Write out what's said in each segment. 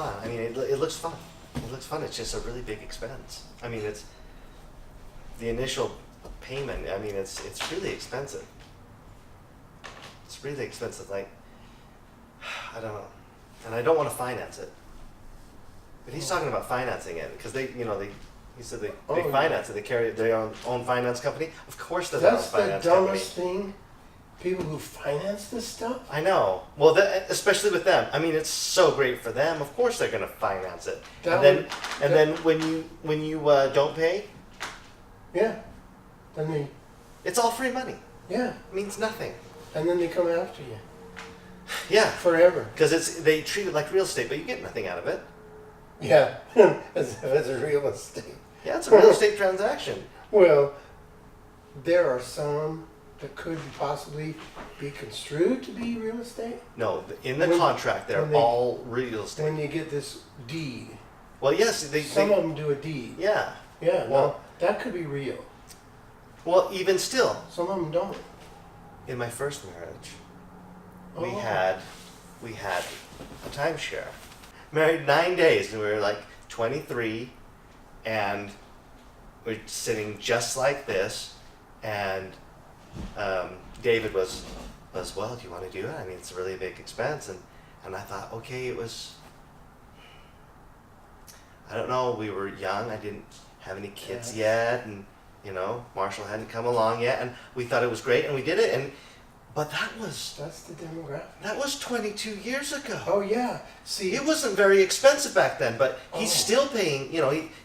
fun. I mean, it looks fun. It looks fun. It's just a really big expense. I mean, it's the initial payment. I mean, it's really expensive. It's really expensive. Like, I don't know, and I don't want to finance it. But he's talking about financing it because he said they finance it. They carry their own finance company. Of course, they're their own finance company. That's the dumbest thing. People who finance this stuff. I know. Well, especially with them. I mean, it's so great for them. Of course, they're going to finance it. Then when you don't pay, yeah, then it's all free money. Yeah, it means nothing. And then they come after you. Yeah, forever. Because they treat it like real estate, but you get nothing out of it. Yeah, as if it's a real estate. Yeah, it's a real estate transaction. Well, there are some that could possibly be construed to be real estate. No, in the contract, they're all real estate. When you get this deed. Well, yes, some of them do a deed. Yeah. Yeah. Well, that could be real. Well, even still. Some of them don't. In my first marriage, we had a timeshare. Married 9 days, and we were like 23, and we're sitting just like this, and David was, well, do you want to do it? I mean, it's a really big expense, and I thought, okay, I don't know, we were young, I didn't have any kids yet, and, Marshall hadn't come along yet, and we thought it was great, and we did it, but that's the demographic. That was 22 years ago. Oh yeah. See, it wasn't very expensive back then, but he's still paying.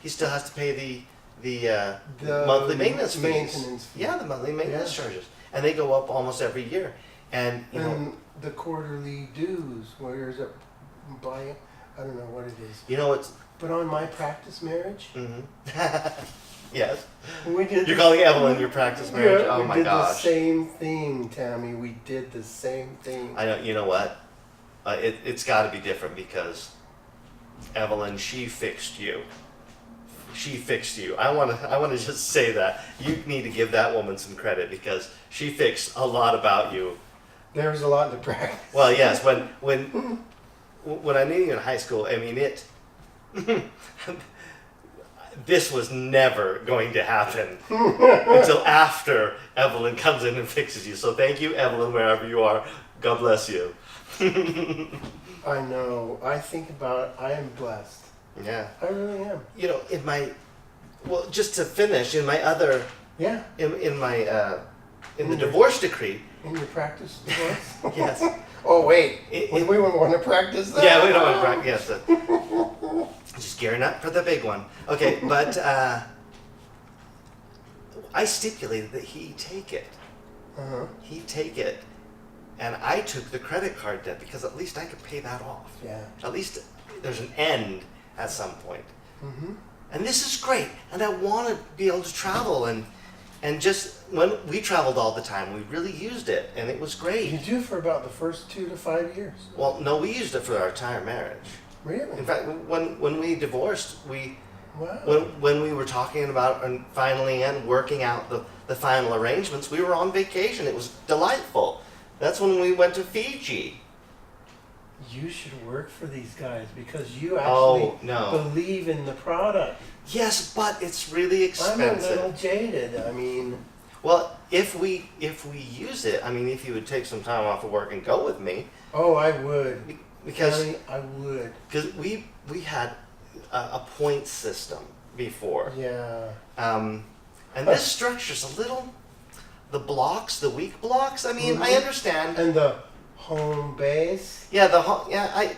He still has to pay the monthly maintenance fees. Yeah, the monthly maintenance charges, and they go up almost every year. And the quarterly dues. Where is it? I don't know what it is. But on my practice marriage. Mm-hmm. Yes. You're calling Evelyn your practice marriage? Oh my gosh. We did the same thing, Tammy. We did the same thing. I know. You know what? It's got to be different because Evelyn, she fixed you. She fixed you. I want to just say that. You need to give that woman some credit because she fixed a lot about you. There was a lot to practice. Well, yes. When I knew you in high school, I mean it. This was never going to happen until after Evelyn comes in and fixes you. So thank you, Evelyn, wherever you are. God bless you. I know. I think about it. I am blessed. Yeah. I really am. Just to finish, in my other... Yeah. In the divorce decree... In your practice divorce? Yes. Oh, wait. We wouldn't want to practice that? Yeah, we don't want to practice. Yes. Just gearing up for the big one. Okay, but I stipulated that he take it. Uh-huh. He take it. And I took the credit card debt because at least I could pay that off. Yeah. At least there's an end at some point. Mm-hmm. And this is great. And I want to be able to travel. And just when we traveled all the time, we really used it. And it was great. You do for about the first 2 to 5 years. Well, no, we used it for our entire marriage. Really? In fact, when we divorced, Wow. when we were talking about and finally and working out the final arrangements, we were on vacation. It was delightful. That's when we went to Fiji. You should work for these guys because you actually believe in the product. Yes, but it's really expensive. I'm a little jaded. I mean... Well, if we use it, I mean, if you would take some time off of work and go with me... Oh, I would. Because Kelly, I would. Because we had a point system before. Yeah. And this structure's a little... The blocks, the week blocks, I mean, I understand. And the home base? Yeah,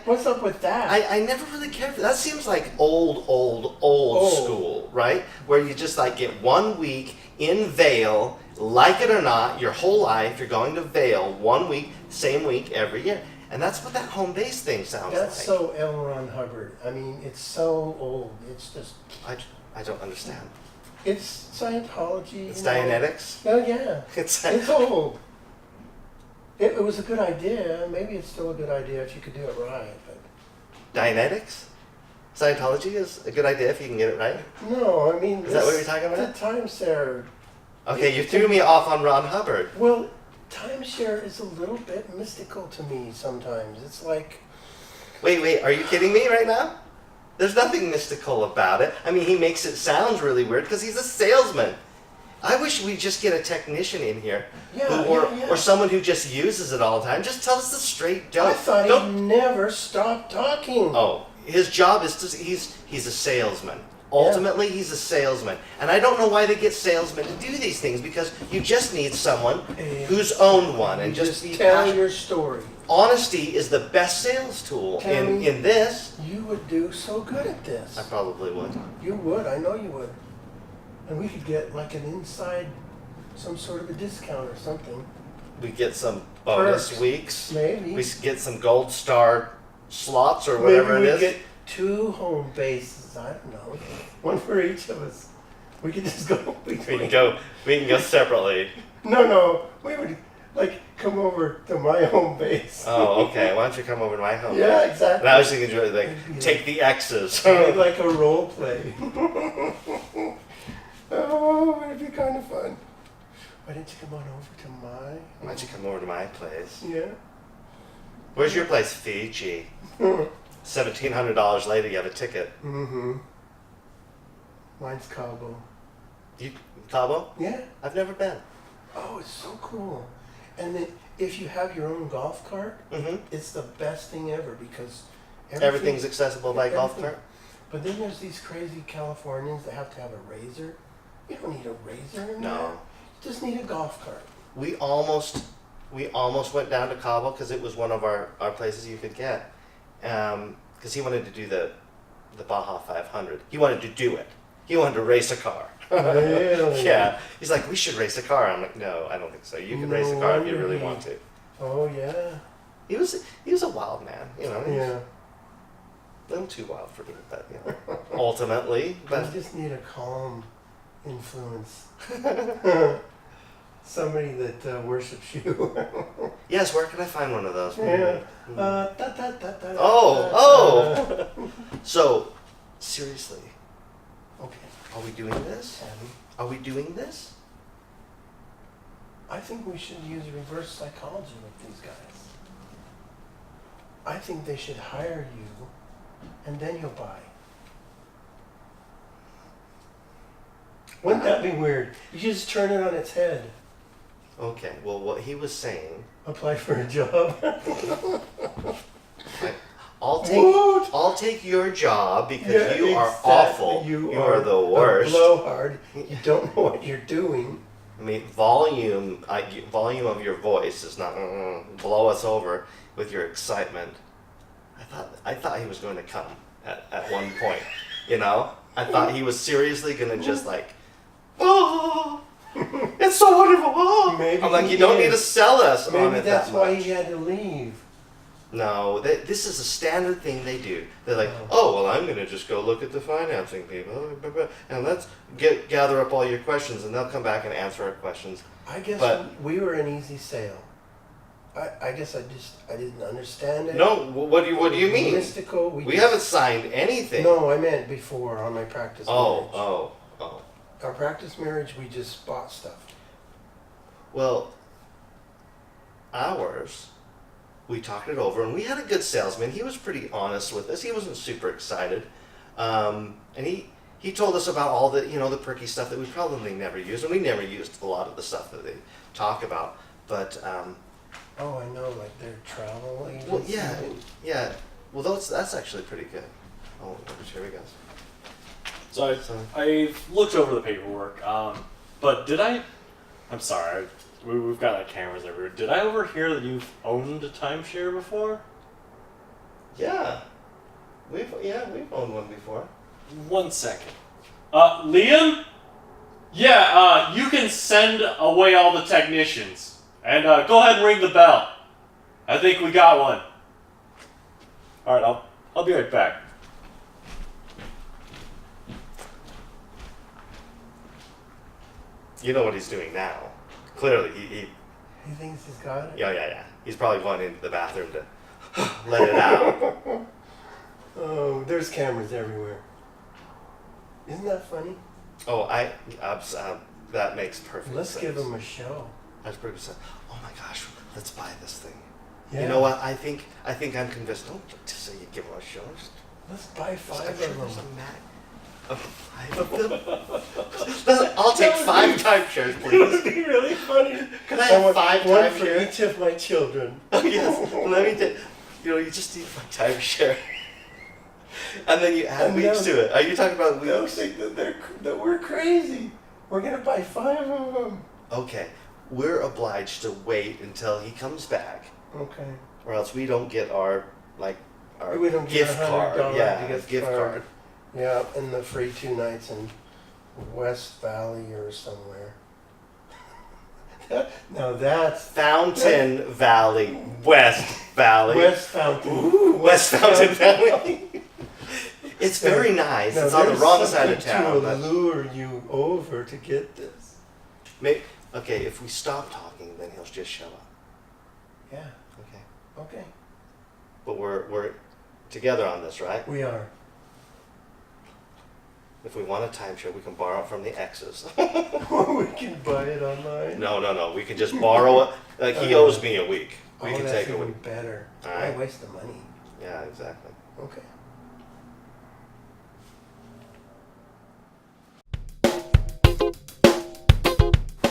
What's up with that? I never really cared for that. That seems like old school, right? Where you just like get 1 week in Vail, like it or not, your whole life, you're going to Vail 1 week, same week every year. And that's what that home base thing sounds like. That's so L. Ron Hubbard. I mean, it's so old. It's just... I don't understand. It's Scientology. It's Dianetics? Oh, yeah. It's old. It was a good idea. Maybe it's still a good idea if you could do it right. But Dianetics? Scientology is a good idea if you can get it right? No, I mean... Is that what you're talking about? The Timeshare... Okay, you threw me off on Ron Hubbard. Well, Timeshare is a little bit mystical to me sometimes. It's like... Wait, are you kidding me right now? There's nothing mystical about it. I mean, he makes it sound really weird because he's a salesman. I wish we'd just get a technician in here, or someone who just uses it all the time. Just tell us the straight dope. I thought he never stopped talking. Oh, his job is he's a salesman. Ultimately, he's a salesman. And I don't know why they get salesmen to do these things, because you just need someone who's owned one and just tell your story. Honesty is the best sales tool in this. You would do so good at this. I probably would. You would. I know you would. And we could get like an inside, some sort of a discount or something. We get some bonus Perks. weeks. Maybe. We get some gold star slots or whatever Maybe it is. Get 2 home bases. I don't know. One for each of us. We could just go. We can go separately. No. We would like come over to my home base. Oh, okay. Why don't you come over to my home? Yeah, exactly. And I was thinking, like, take the X's. Like a role play. Oh, it'd be kind of fun. Why don't you come on over to my? Why don't you come over to my place? Yeah. Where's your place? Fiji. $1,700 later, you have a ticket. Mm-hmm. Mine's Cabo. Cabo? Yeah. I've never been. Oh, it's so cool. And then if you have your own golf cart, it's the best thing ever, because everything's accessible by golf cart. But then there's these crazy Californians that have to have a razor. You don't need a razor in there. You just need a golf cart. We almost went down to Cabo because it was one of our places you could get. Because he wanted to do the Baja 500. He wanted to do it. He wanted to race a car. Really? Yeah. He's like, we should race a car. I'm like, no, I don't think so. You can race a car if you really want to. Oh yeah. He was a wild man, you know. Yeah. A little too wild for me, but you know, ultimately. But You just need a calm influence. Somebody that worships you. yes, where can I find one of those? Yeah. Oh. So, seriously. Okay. Are we doing this? Are we doing this? I think we should use reverse psychology with these guys. I think they should hire you, and then you'll buy. Wouldn't that be weird? You just turn it on its head. Okay, well, what he was saying... Apply for a job. I'll take your job because you are awful. You are the worst. Blowhard. You don't know what you're doing. I mean, volume of your voice is not blow us over with your excitement. I thought he was going to come at one point. You know, I thought he was seriously going to just like, oh, it's so wonderful. Oh. Maybe I'm like, you don't need to sell us on Maybe it that's that much. why he had to leave. No, this is a standard thing they do. They're like, oh, well, I'm going to just go look at the financing people, and let's gather up all your questions, and they'll come back and answer our questions. I guess we were an easy sale. I guess I didn't understand it. No, what do you mean? Mystical. We haven't signed anything. No, I meant before on my practice marriage. Oh. Our practice marriage, we just bought stuff. Well, ours, we talked it over, and we had a good salesman. He was pretty honest with us. He wasn't super excited, and he told us about all the the perky stuff that we probably never used, and we never used a lot of the stuff that they talk about. But oh, I know, like their travel agency. well, yeah. Well, that's actually pretty good. Oh, here we go. So I looked over the paperwork, but I'm sorry, we've got like cameras everywhere. Did I overhear that you've owned a timeshare before? Yeah, we've owned one before. 1 second. Liam? Yeah, you can send away all the technicians. And go ahead and ring the bell. I think we got one. Alright, I'll be right back. You know what he's doing now. Clearly, he thinks he's got it? Yeah. He's probably going into the bathroom to let it out. Oh, there's cameras everywhere. Isn't that funny? Oh, that makes perfect sense. Let's give him a show. That's perfect sense. Oh my gosh, let's buy this thing. Yeah. You know what? I think I'm convinced. Don't just say you give us shows. Let's buy 5 I'm of sure them. there's a of 5 of them. Listen, I'll take 5 timeshares, It would please. be really funny. Could I have 5 one for timeshares? each of my children? Oh, yes. Let me take. You know, you just need my timeshare, and then you add And weeks they'll- to it. Are you talking about They'll weeks? think that we're crazy. We're gonna buy 5 of them. Okay, we're obliged to wait until he comes back, Okay. or else we don't get our We don't get gift $100 card. Yeah, gift card. Yeah, and the free 2 nights in West Valley or somewhere. Now that's Fountain Valley, West Valley. West Fountain. Ooh, West Fountain Valley. It's very nice. Now, It's on the there's wrong side of something town. to But lure you over to get this. okay, if we stop talking, then he'll just show up. Yeah. Okay, Okay. but we're together on this, right? We are. If we want a timeshare, we can borrow it from the exes. Or we can buy it online. No. We can just borrow it. Like he owes me a week. We can that's take a even week. better. All Why right. waste the money? Yeah, exactly. Okay.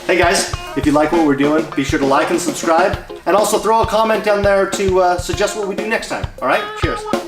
Hey guys, if you like what we're doing, be sure to like and subscribe, and also throw a comment down there to suggest what we do next time. All right? Cheers.